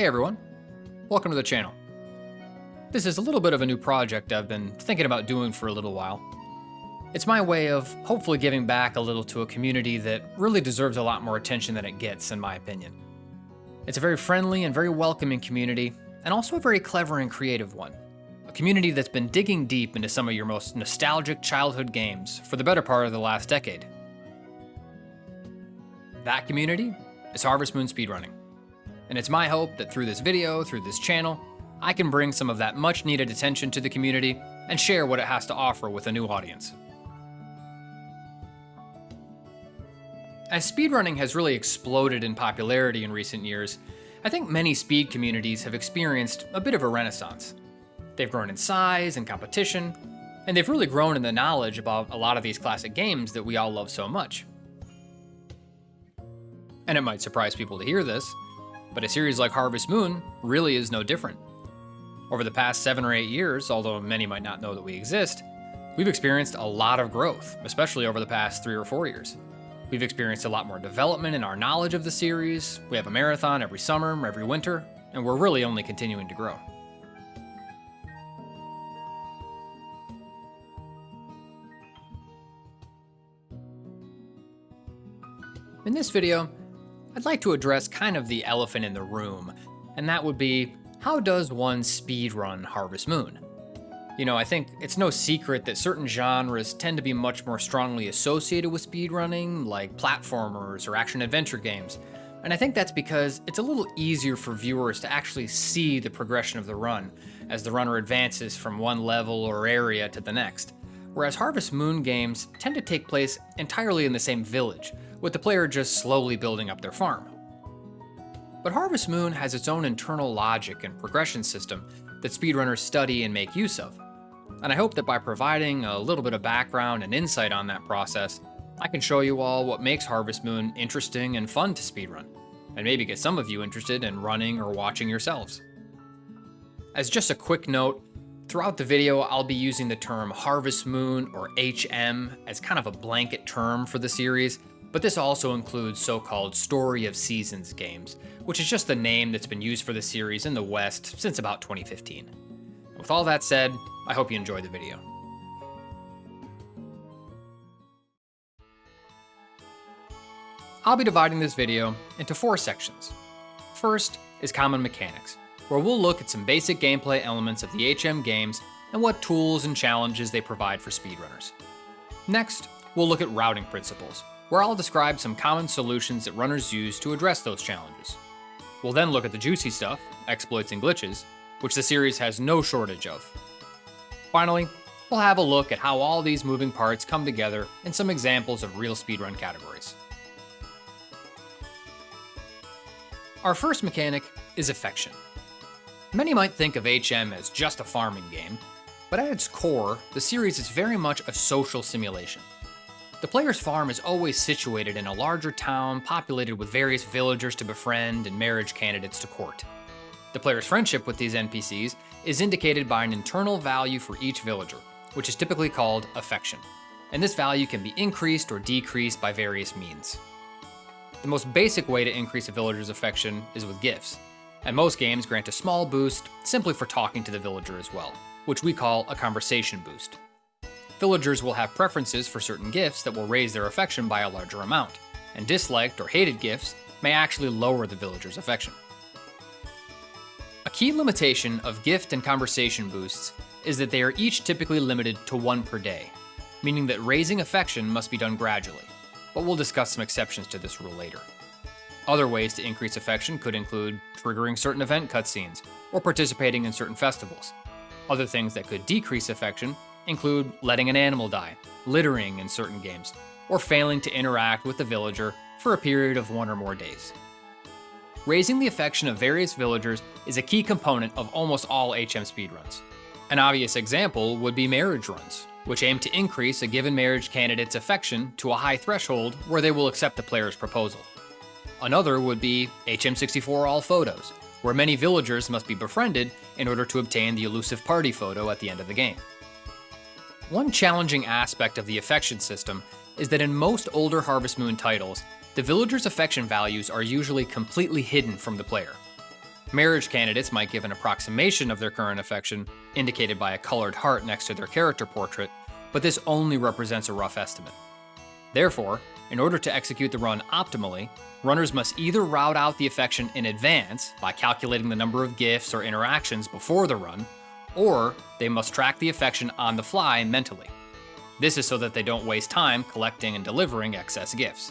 Hey everyone, welcome to the channel. This is a little bit of a new project I've been thinking about doing for a little while. It's my way of hopefully giving back a little to a community that really deserves a lot more attention than it gets, in my opinion. It's a very friendly and very welcoming community, and also a very clever and creative one. A community that's been digging deep into some of your most nostalgic childhood games for the better part of the last decade. That community is Harvest Moon Speedrunning. And it's my hope that through this video, through this channel, I can bring some of that much needed attention to the community and share what it has to offer with a new audience. As speedrunning has really exploded in popularity in recent years, I think many speed communities have experienced a bit of a renaissance. They've grown in size and competition, and they've really grown in the knowledge about a lot of these classic games that we all love so much. And it might surprise people to hear this, but a series like Harvest Moon really is no different. Over the past 7 or 8 years, although many might not know that we exist, we've experienced a lot of growth, especially over the past 3 or 4 years. We've experienced a lot more development in our knowledge of the series, we have a marathon every summer, every winter, and we're really only continuing to grow. In this video, I'd like to address kind of the elephant in the room, and that would be, how does one speedrun Harvest Moon? You know, I think it's no secret that certain genres tend to be much more strongly associated with speedrunning, like platformers or action-adventure games, and I think that's because it's a little easier for viewers to actually see the progression of the run as the runner advances from one level or area to the next, whereas Harvest Moon games tend to take place entirely in the same village, with the player just slowly building up their farm. But Harvest Moon has its own internal logic and progression system that speedrunners study and make use of. And I hope that by providing a little bit of background and insight on that process, I can show you all what makes Harvest Moon interesting and fun to speedrun, and maybe get some of you interested in running or watching yourselves. As just a quick note, throughout the video I'll be using the term Harvest Moon or HM as kind of a blanket term for the series, but this also includes so-called Story of Seasons games, which is just the name that's been used for the series in the West since about 2015. With all that said, I hope you enjoy the video. I'll be dividing this video into 4 sections. First is Common Mechanics, where we'll look at some basic gameplay elements of the HM games and what tools and challenges they provide for speedrunners. Next, we'll look at Routing Principles, where I'll describe some common solutions that runners use to address those challenges. We'll then look at the juicy stuff, exploits and glitches, which the series has no shortage of. Finally, we'll have a look at how all these moving parts come together in some examples of real speedrun categories. Our first mechanic is affection. Many might think of HM as just a farming game, but at its core, the series is very much a social simulation. The player's farm is always situated in a larger town populated with various villagers to befriend and marriage candidates to court. The player's friendship with these NPCs is indicated by an internal value for each villager, which is typically called affection, and this value can be increased or decreased by various means. The most basic way to increase a villager's affection is with gifts, and most games grant a small boost simply for talking to the villager as well, which we call a conversation boost. Villagers will have preferences for certain gifts that will raise their affection by a larger amount, and disliked or hated gifts may actually lower the villager's affection. A key limitation of gift and conversation boosts is that they are each typically limited to 1 per day, meaning that raising affection must be done gradually, but we'll discuss some exceptions to this rule later. Other ways to increase affection could include triggering certain event cutscenes or participating in certain festivals. Other things that could decrease affection include letting an animal die, littering in certain games, or failing to interact with the villager for a period of 1 or more days. Raising the affection of various villagers is a key component of almost all HM speedruns. An obvious example would be marriage runs, which aim to increase a given marriage candidate's affection to a high threshold where they will accept the player's proposal. Another would be HM64 All Photos, where many villagers must be befriended in order to obtain the elusive party photo at the end of the game. One challenging aspect of the affection system is that in most older Harvest Moon titles, the villagers' affection values are usually completely hidden from the player. Marriage candidates might give an approximation of their current affection, indicated by a colored heart next to their character portrait, but this only represents a rough estimate. Therefore, in order to execute the run optimally, runners must either route out the affection in advance by calculating the number of gifts or interactions before the run, or they must track the affection on the fly mentally. This is so that they don't waste time collecting and delivering excess gifts.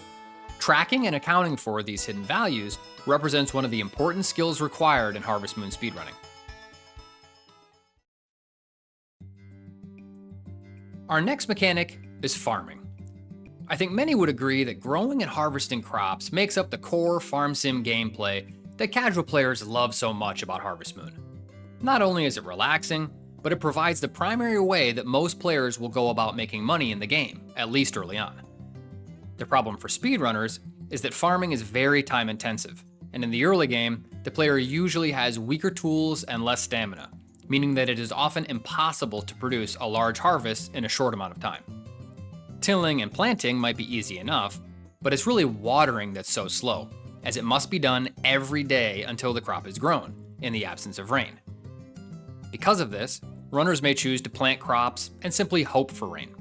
Tracking and accounting for these hidden values represents one of the important skills required in Harvest Moon speedrunning. Our next mechanic is farming. I think many would agree that growing and harvesting crops makes up the core farm sim gameplay that casual players love so much about Harvest Moon. Not only is it relaxing, but it provides the primary way that most players will go about making money in the game, at least early on. The problem for speedrunners is that farming is very time intensive, and in the early game, the player usually has weaker tools and less stamina, meaning that it is often impossible to produce a large harvest in a short amount of time. Tilling and planting might be easy enough, but it's really watering that's so slow, as it must be done every day until the crop is grown, in the absence of rain. Because of this, runners may choose to plant crops and simply hope for rain.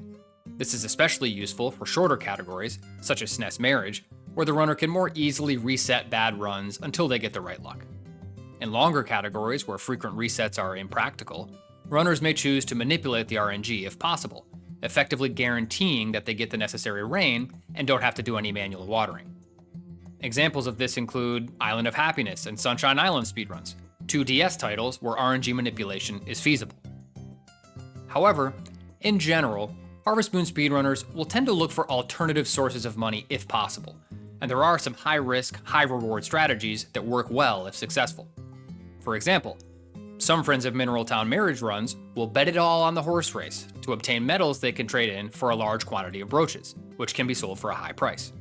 This is especially useful for shorter categories, such as SNES Marriage, where the runner can more easily reset bad runs until they get the right luck. In longer categories where frequent resets are impractical, runners may choose to manipulate the RNG if possible, effectively guaranteeing that they get the necessary rain and don't have to do any manual watering. Examples of this include Island of Happiness and Sunshine Island speedruns, two DS titles where RNG manipulation is feasible. However, in general, Harvest Moon speedrunners will tend to look for alternative sources of money if possible, and there are some high-risk, high-reward strategies that work well if successful. For example, some Friends of Mineral Town Marriage runs will bet it all on the horse race to obtain medals they can trade in for a large quantity of brooches, which can be sold for a high price.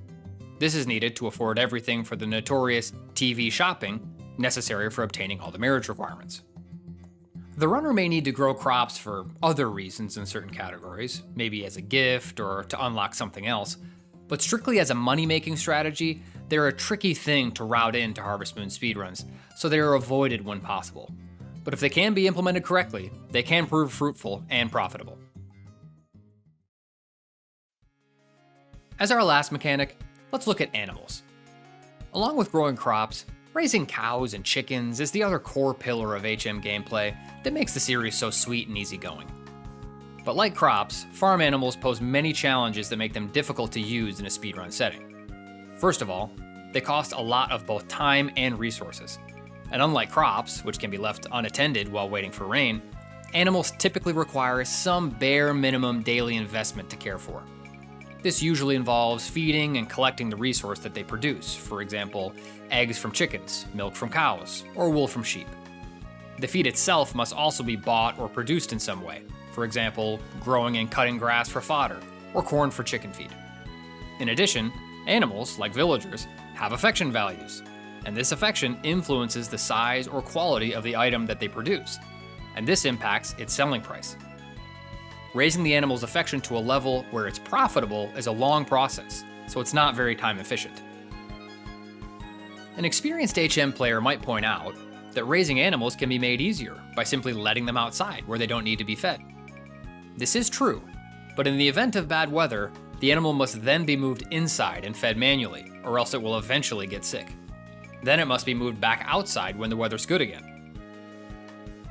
This is needed to afford everything for the notorious TV shopping necessary for obtaining all the marriage requirements. The runner may need to grow crops for other reasons in certain categories, maybe as a gift or to unlock something else, but strictly as a money-making strategy, they're a tricky thing to route into Harvest Moon speedruns, so they are avoided when possible. But if they can be implemented correctly, they can prove fruitful and profitable. As our last mechanic, let's look at animals. Along with growing crops, raising cows and chickens is the other core pillar of HM gameplay that makes the series so sweet and easygoing. But like crops, farm animals pose many challenges that make them difficult to use in a speedrun setting. First of all, they cost a lot of both time and resources. And unlike crops, which can be left unattended while waiting for rain, animals typically require some bare minimum daily investment to care for. This usually involves feeding and collecting the resource that they produce, for example, eggs from chickens, milk from cows, or wool from sheep. The feed itself must also be bought or produced in some way, for example, growing and cutting grass for fodder, or corn for chicken feed. In addition, animals, like villagers, have affection values, and this affection influences the size or quality of the item that they produce, and this impacts its selling price. Raising the animal's affection to a level where it's profitable is a long process, so it's not very time efficient. An experienced HM player might point out that raising animals can be made easier by simply letting them outside where they don't need to be fed. This is true, but in the event of bad weather, the animal must then be moved inside and fed manually, or else it will eventually get sick. Then it must be moved back outside when the weather's good again.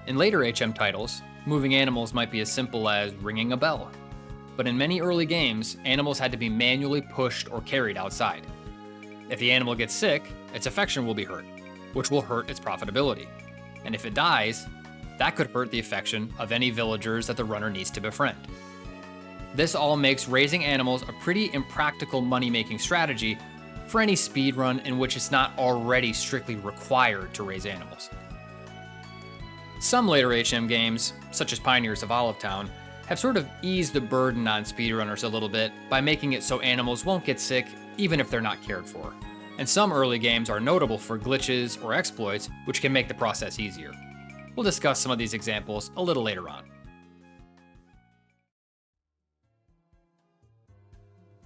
In later HM titles, moving animals might be as simple as ringing a bell. But in many early games, animals had to be manually pushed or carried outside. If the animal gets sick, its affection will be hurt, which will hurt its profitability. And if it dies, that could hurt the affection of any villagers that the runner needs to befriend. This all makes raising animals a pretty impractical money-making strategy for any speedrun in which it's not already strictly required to raise animals. Some later HM games, such as Pioneers of Olivetown, have sort of eased the burden on speedrunners a little bit by making it so animals won't get sick even if they're not cared for. And some early games are notable for glitches or exploits which can make the process easier. We'll discuss some of these examples a little later on.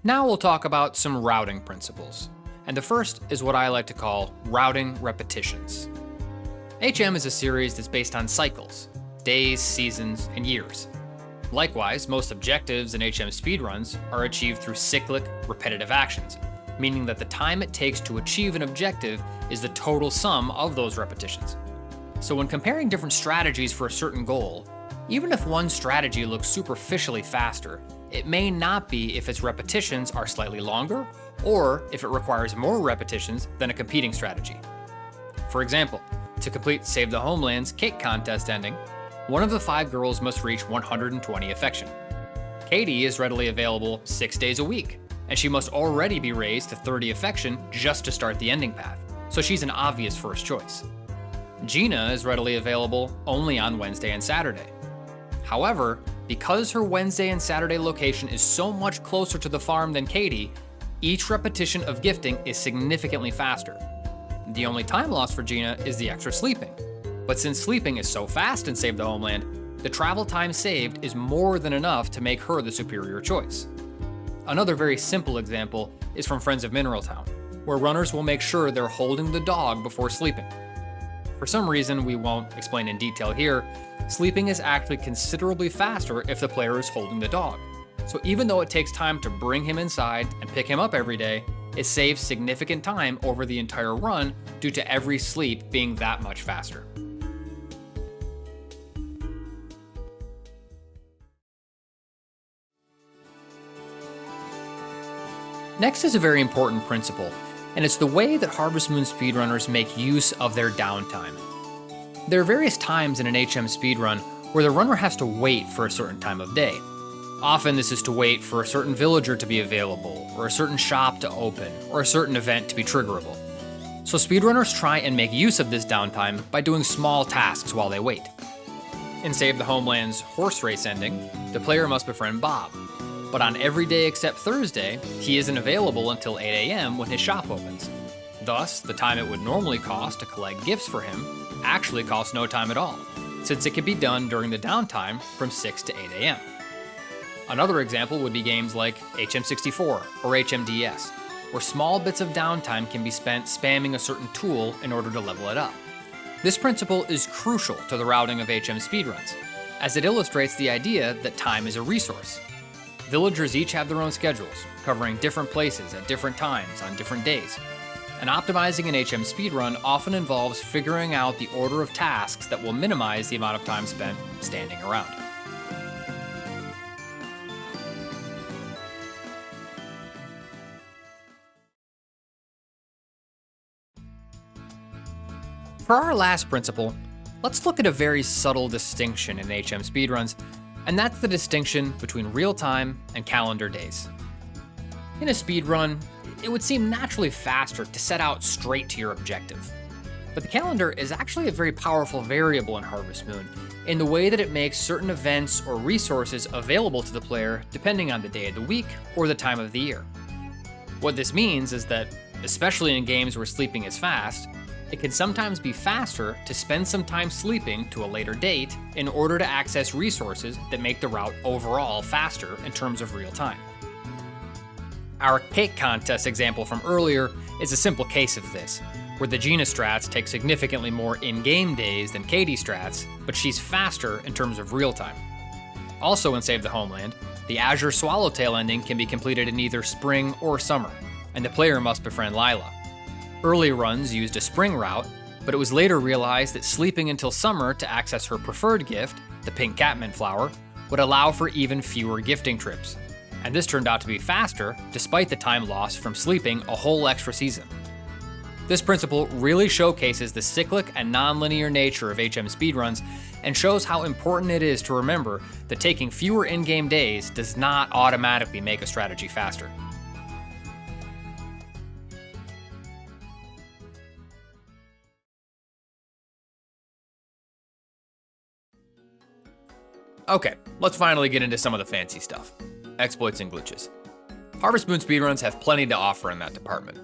Now we'll talk about some routing principles, and the first is what I like to call routing repetitions. HM is a series that's based on cycles, days, seasons, and years. Likewise, most objectives in HM speedruns are achieved through cyclic, repetitive actions, meaning that the time it takes to achieve an objective is the total sum of those repetitions. So when comparing different strategies for a certain goal, even if one strategy looks superficially faster, it may not be if its repetitions are slightly longer or if it requires more repetitions than a competing strategy. For example, to complete Save the Homeland's cake contest ending, one of the 5 girls must reach 120 affection. Katie is readily available 6 days a week, and she must already be raised to 30 affection just to start the ending path, so she's an obvious first choice. Gina is readily available only on Wednesday and Saturday. However, because her Wednesday and Saturday location is so much closer to the farm than Katie, each repetition of gifting is significantly faster. The only time lost for Gina is the extra sleeping. But since sleeping is so fast in Save the Homeland, the travel time saved is more than enough to make her the superior choice. Another very simple example is from Friends of Mineral Town, where runners will make sure they're holding the dog before sleeping. For some reason we won't explain in detail here, sleeping is actually considerably faster if the player is holding the dog. So even though it takes time to bring him inside and pick him up every day, it saves significant time over the entire run due to every sleep being that much faster. Next is a very important principle, and it's the way that Harvest Moon speedrunners make use of their downtime. There are various times in an HM speedrun where the runner has to wait for a certain time of day. Often this is to wait for a certain villager to be available, or a certain shop to open, or a certain event to be triggerable. So speedrunners try and make use of this downtime by doing small tasks while they wait. In Save the Homeland's horse race ending, the player must befriend Bob. But on every day except Thursday, he isn't available until 8 AM when his shop opens. Thus, the time it would normally cost to collect gifts for him actually costs no time at all, since it can be done during the downtime from 6 to 8 AM. Another example would be games like HM64 or HMDS, where small bits of downtime can be spent spamming a certain tool in order to level it up. This principle is crucial to the routing of HM speedruns, as it illustrates the idea that time is a resource. Villagers each have their own schedules, covering different places at different times on different days. And optimizing an HM speedrun often involves figuring out the order of tasks that will minimize the amount of time spent standing around. For our last principle, let's look at a very subtle distinction in HM speedruns, and that's the distinction between real-time and calendar days. In a speedrun, it would seem naturally faster to set out straight to your objective. But the calendar is actually a very powerful variable in Harvest Moon in the way that it makes certain events or resources available to the player depending on the day of the week or the time of the year. What this means is that, especially in games where sleeping is fast, it can sometimes be faster to spend some time sleeping to a later date in order to access resources that make the route overall faster in terms of real time. Our cake contest example from earlier is a simple case of this, where the Gina strats take significantly more in-game days than Katie strats, but she's faster in terms of real time. Also in Save the Homeland, the Azure Swallowtail ending can be completed in either spring or summer, and the player must befriend Lila. Early runs used a spring route, but it was later realized that sleeping until summer to access her preferred gift, the pink catmint flower, would allow for even fewer gifting trips. And this turned out to be faster, despite the time lost from sleeping a whole extra season. This principle really showcases the cyclic and non-linear nature of HM speedruns and shows how important it is to remember that taking fewer in-game days does not automatically make a strategy faster. Okay, let's finally get into some of the fancy stuff. Exploits and glitches. Harvest Moon speedruns have plenty to offer in that department.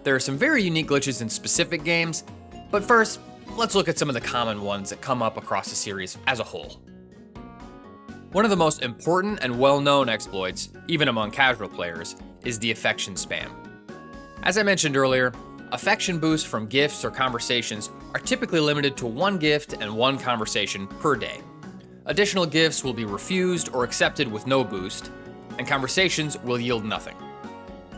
There are some very unique glitches in specific games, but first, let's look at some of the common ones that come up across the series as a whole. One of the most important and well-known exploits, even among casual players, is the affection spam. As I mentioned earlier, affection boosts from gifts or conversations are typically limited to 1 gift and 1 conversation per day. Additional gifts will be refused or accepted with no boost, and conversations will yield nothing.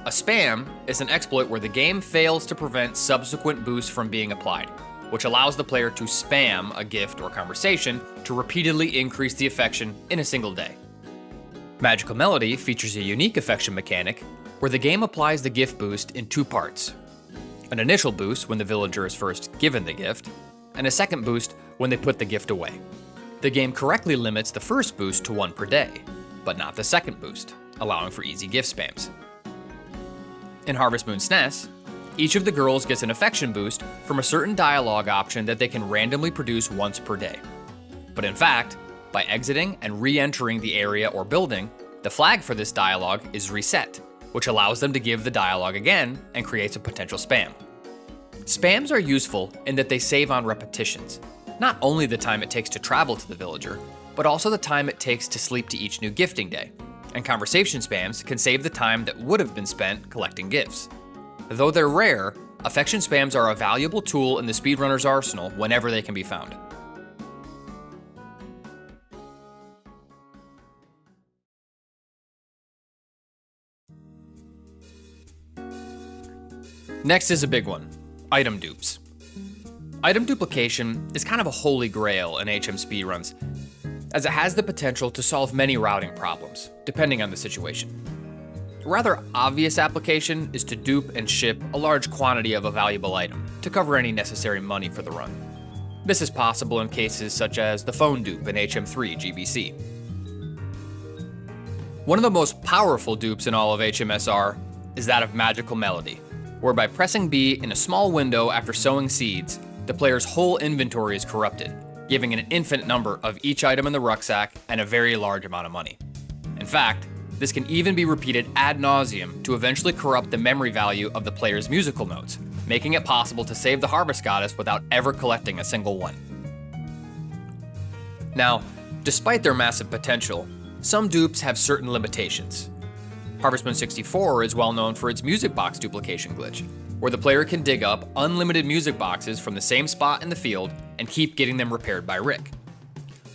A spam is an exploit where the game fails to prevent subsequent boosts from being applied, which allows the player to spam a gift or conversation to repeatedly increase the affection in a single day. Magical Melody features a unique affection mechanic where the game applies the gift boost in 2 parts. An initial boost when the villager is first given the gift, and a second boost when they put the gift away. The game correctly limits the first boost to 1 per day, but not the second boost, allowing for easy gift spams. In Harvest Moon SNES, each of the girls gets an affection boost from a certain dialogue option that they can randomly produce once per day. But in fact, by exiting and re-entering the area or building, the flag for this dialogue is reset, which allows them to give the dialogue again and creates a potential spam. Spams are useful in that they save on repetitions, not only the time it takes to travel to the villager, but also the time it takes to sleep to each new gifting day. And conversation spams can save the time that would have been spent collecting gifts. Though they're rare, affection spams are a valuable tool in the speedrunner's arsenal whenever they can be found. Next is a big one, item dupes. Item duplication is kind of a holy grail in HM speedruns, as it has the potential to solve many routing problems, depending on the situation. A rather obvious application is to dupe and ship a large quantity of a valuable item to cover any necessary money for the run. This is possible in cases such as the phone dupe in HM3 GBC. One of the most powerful dupes in all of HMSR is that of Magical Melody, where by pressing B in a small window after sowing seeds, the player's whole inventory is corrupted, giving an infinite number of each item in the rucksack and a very large amount of money. In fact, this can even be repeated ad nauseum to eventually corrupt the memory value of the player's musical notes, making it possible to save the Harvest Goddess without ever collecting a single one. Now, despite their massive potential, some dupes have certain limitations. Harvest Moon 64 is well known for its music box duplication glitch, where the player can dig up unlimited music boxes from the same spot in the field and keep getting them repaired by Rick.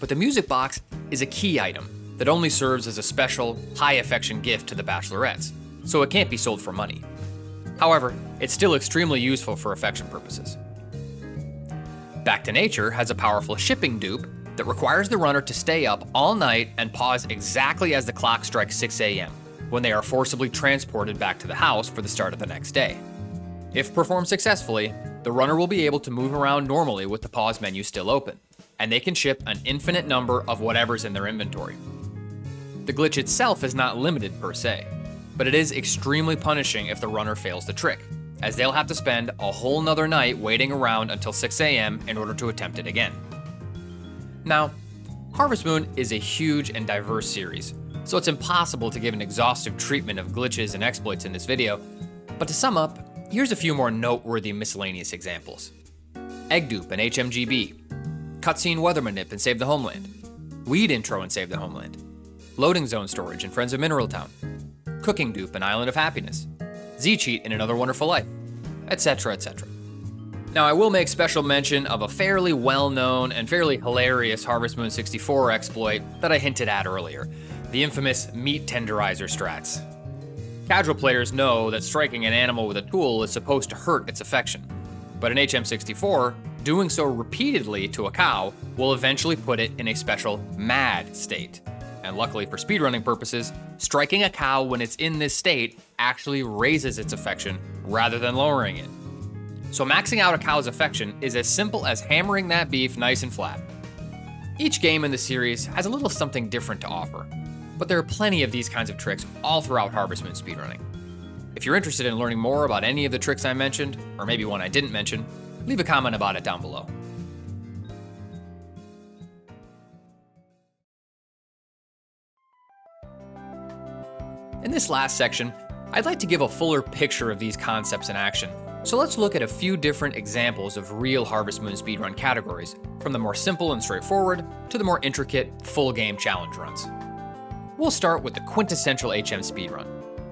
But the music box is a key item that only serves as a special, high-affection gift to the bachelorettes, so it can't be sold for money. However, it's still extremely useful for affection purposes. Back to Nature has a powerful shipping dupe that requires the runner to stay up all night and pause exactly as the clock strikes 6 a.m., when they are forcibly transported back to the house for the start of the next day. If performed successfully, the runner will be able to move around normally with the pause menu still open, and they can ship an infinite number of whatever's in their inventory. The glitch itself is not limited per se, but it is extremely punishing if the runner fails the trick, as they'll have to spend a whole nother night waiting around until 6 a.m. in order to attempt it again. Now, Harvest Moon is a huge and diverse series, so it's impossible to give an exhaustive treatment of glitches and exploits in this video, but to sum up, here's a few more noteworthy miscellaneous examples. Egg dupe in HMGB, cutscene weather manip in Save the Homeland, weed intro in Save the Homeland, loading zone storage in Friends of Mineral Town, cooking dupe in Island of Happiness, Z-cheat in Another Wonderful Life, etc., etc. Now, I will make special mention of a fairly well-known and fairly hilarious Harvest Moon 64 exploit that I hinted at earlier, the infamous meat tenderizer strats. Casual players know that striking an animal with a tool is supposed to hurt its affection, but in HM64, doing so repeatedly to a cow will eventually put it in a special mad state. And luckily for speedrunning purposes, striking a cow when it's in this state actually raises its affection rather than lowering it. So maxing out a cow's affection is as simple as hammering that beef nice and flat. Each game in the series has a little something different to offer, but there are plenty of these kinds of tricks all throughout Harvest Moon speedrunning. If you're interested in learning more about any of the tricks I mentioned, or maybe one I didn't mention, leave a comment about it down below. In this last section, I'd like to give a fuller picture of these concepts in action, so let's look at a few different examples of real Harvest Moon speedrun categories, from the more simple and straightforward to the more intricate, full-game challenge runs. We'll start with the quintessential HM speedrun,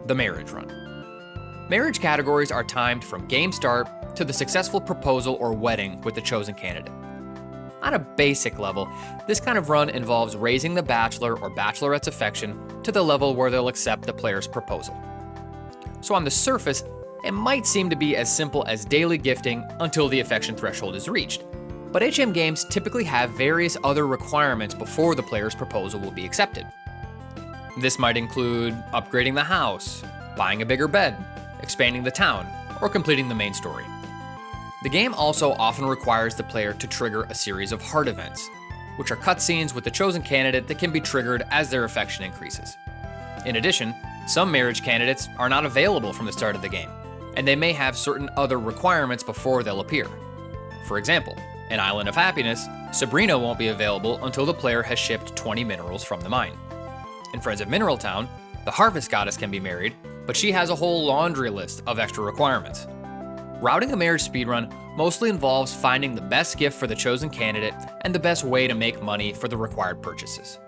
the marriage run. Marriage categories are timed from game start to the successful proposal or wedding with the chosen candidate. On a basic level, this kind of run involves raising the bachelor or bachelorette's affection to the level where they'll accept the player's proposal. So on the surface, it might seem to be as simple as daily gifting until the affection threshold is reached. But HM games typically have various other requirements before the player's proposal will be accepted. This might include upgrading the house, buying a bigger bed, expanding the town, or completing the main story. The game also often requires the player to trigger a series of heart events, which are cutscenes with the chosen candidate that can be triggered as their affection increases. In addition, some marriage candidates are not available from the start of the game, and they may have certain other requirements before they'll appear. For example, in Island of Happiness, Sabrina won't be available until the player has shipped 20 minerals from the mine. In Friends of Mineral Town, the Harvest Goddess can be married, but she has a whole laundry list of extra requirements. Routing a marriage speedrun mostly involves finding the best gift for the chosen candidate and the best way to make money for the required purchases.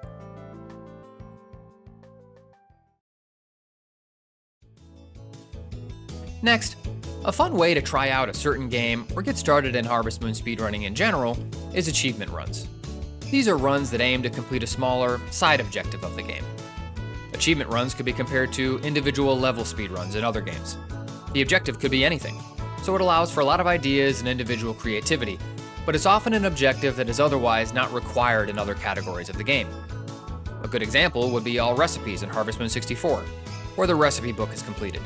Next, a fun way to try out a certain game or get started in Harvest Moon speedrunning in general is achievement runs. These are runs that aim to complete a smaller side objective of the game. Achievement runs could be compared to individual level speedruns in other games. The objective could be anything, so it allows for a lot of ideas and individual creativity, but it's often an objective that is otherwise not required in other categories of the game. A good example would be all recipes in Harvest Moon 64, where the recipe book is completed,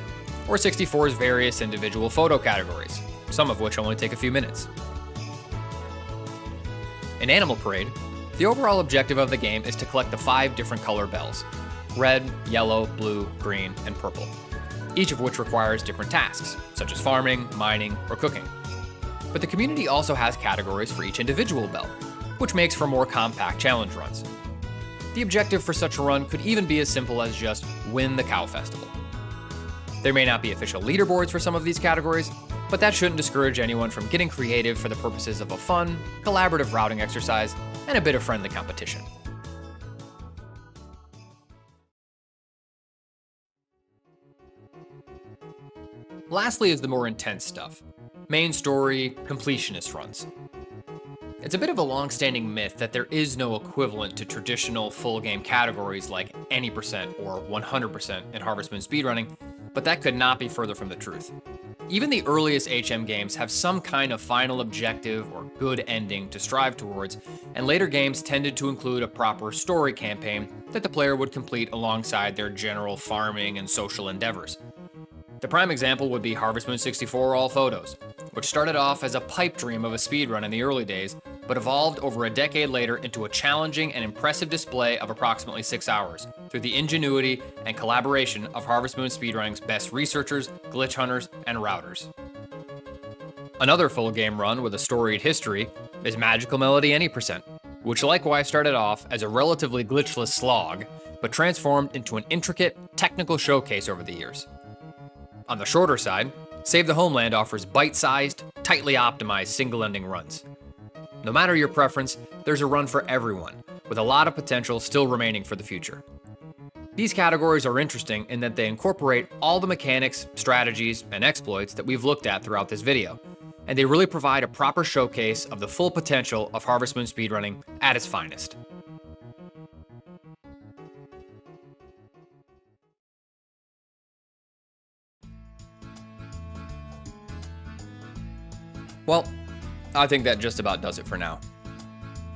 or 64's various individual photo categories, some of which only take a few minutes. In Animal Parade, the overall objective of the game is to collect the 5 different color bells: red, yellow, blue, green, and purple, each of which requires different tasks, such as farming, mining, or cooking. But the community also has categories for each individual bell, which makes for more compact challenge runs. The objective for such a run could even be as simple as just win the cow festival. There may not be official leaderboards for some of these categories, but that shouldn't discourage anyone from getting creative for the purposes of a fun, collaborative routing exercise and a bit of friendly competition. Lastly is the more intense stuff: main story, completionist runs. It's a bit of a long-standing myth that there is no equivalent to traditional full game categories like any percent or 100% in Harvest Moon speedrunning, but that could not be further from the truth. Even the earliest HM games have some kind of final objective or good ending to strive towards, and later games tended to include a proper story campaign that the player would complete alongside their general farming and social endeavors. The prime example would be Harvest Moon 64 All Photos, which started off as a pipe dream of a speedrun in the early days, but evolved over a decade later into a challenging and impressive display of approximately 6 hours, through the ingenuity and collaboration of Harvest Moon speedrunning's best researchers, glitch hunters, and routers. Another full game run with a storied history is Magical Melody Any Percent, which likewise started off as a relatively glitchless slog, but transformed into an intricate, technical showcase over the years. On the shorter side, Save the Homeland offers bite-sized, tightly optimized single-ending runs. No matter your preference, there's a run for everyone, with a lot of potential still remaining for the future. These categories are interesting in that they incorporate all the mechanics, strategies, and exploits that we've looked at throughout this video, and they really provide a proper showcase of the full potential of Harvest Moon speedrunning at its finest. Well, I think that just about does it for now.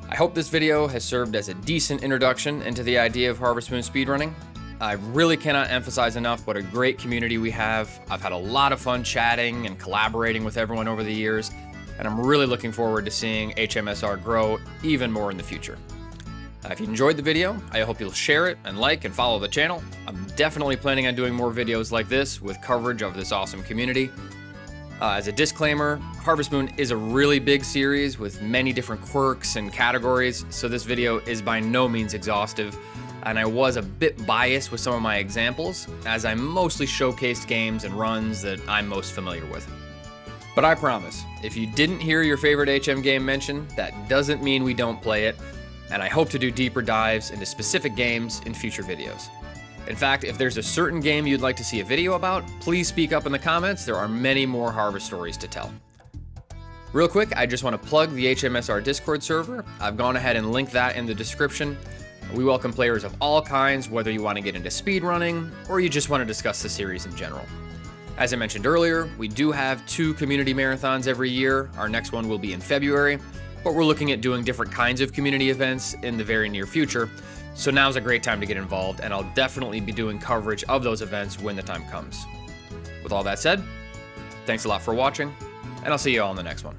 I hope this video has served as a decent introduction into the idea of Harvest Moon speedrunning. I really cannot emphasize enough what a great community we have. I've had a lot of fun chatting and collaborating with everyone over the years, and I'm really looking forward to seeing HMSR grow even more in the future. If you enjoyed the video, I hope you'll share it and like and follow the channel. I'm definitely planning on doing more videos like this with coverage of this awesome community. As a disclaimer, Harvest Moon is a really big series with many different quirks and categories, so this video is by no means exhaustive, and I was a bit biased with some of my examples, as I mostly showcased games and runs that I'm most familiar with. But I promise, if you didn't hear your favorite HM game mentioned, that doesn't mean we don't play it, and I hope to do deeper dives into specific games in future videos. In fact, if there's a certain game you'd like to see a video about, please speak up in the comments. There are many more Harvest stories to tell. Real quick, I just want to plug the HMSR Discord server. I've gone ahead and linked that in the description. We welcome players of all kinds, whether you want to get into speedrunning or you just want to discuss the series in general. As I mentioned earlier, we do have 2 community marathons every year. Our next one will be in February, but we're looking at doing different kinds of community events in the very near future. So now's a great time to get involved, and I'll definitely be doing coverage of those events when the time comes. With all that said, thanks a lot for watching, and I'll see you all in the next one.